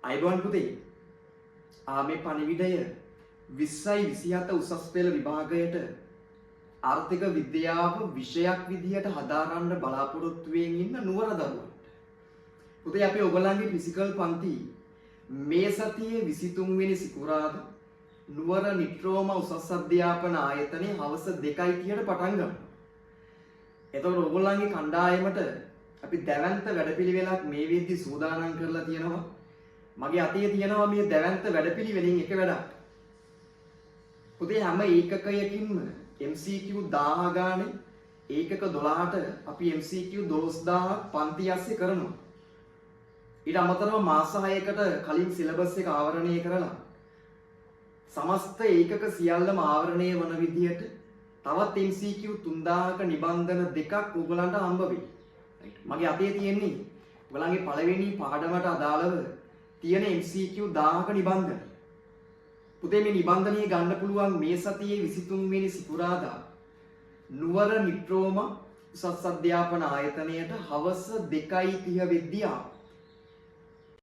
අයිබෝන් පුතේ මේ පණිවිඩය 20යි 27 උසස් පෙළ විභාගයට ආර්ථික විද්‍යාව විෂයක් විදිහට හදාරන්න බලාපොරොත්තු වෙමින් ඉන්න නුවර දරුවන්ට. පුතේ අපි ඔයගොල්ලන්ගේ ෆිසිකල් පන්ති මේ සතියේ 23 වෙනි සිකුරාදා නුවර නිට්‍රෝම උසස් අධ්‍යාපන ආයතනයේ හවස 2:30ට පටන් ගන්නවා. එතකොට ඔයගොල්ලන්ගේ කණ්ඩායමට අපි දැවැන්ත වැඩපිළිවෙලක් මේ වෙද්දි සූදානම් කරලා තියෙනවා. මගේ අතේ තියෙනවා මේ දැවැන්ත වැඩපිළිවෙලින් එක වැඩක්. පුතේ හැම ඒකකයකින්ම MCQ 1000 ගානේ ඒකක 12ට අපි MCQ 12000ක් පන්ති ඇස්සේ කරනවා. ඊට අමතරව මාස 6කට කලින් සිලබස් එක ආවරණය කරලා සමස්ත ඒකක සියල්ලම ආවරණය වන විදිහට තවත් MCQ 3000ක නිබන්ධන දෙකක් ඔයගලන්ට හම්බ වෙයි. මගේ අතේ තියෙන්නේ ඔයගලන්ගේ පළවෙනි පාඩමට අදාළව තියෙන MCQ 1000ක නිබන්ධන. පුතේ මේ නිබන්ධනය ගන්න පුළුවන් මේ සතියේ 23 වෙනි සිකුරාදා නුවර නිට්‍රෝම උසස් අධ්‍යාපන ආයතනයට හවස 2:30 වෙද්දී ආ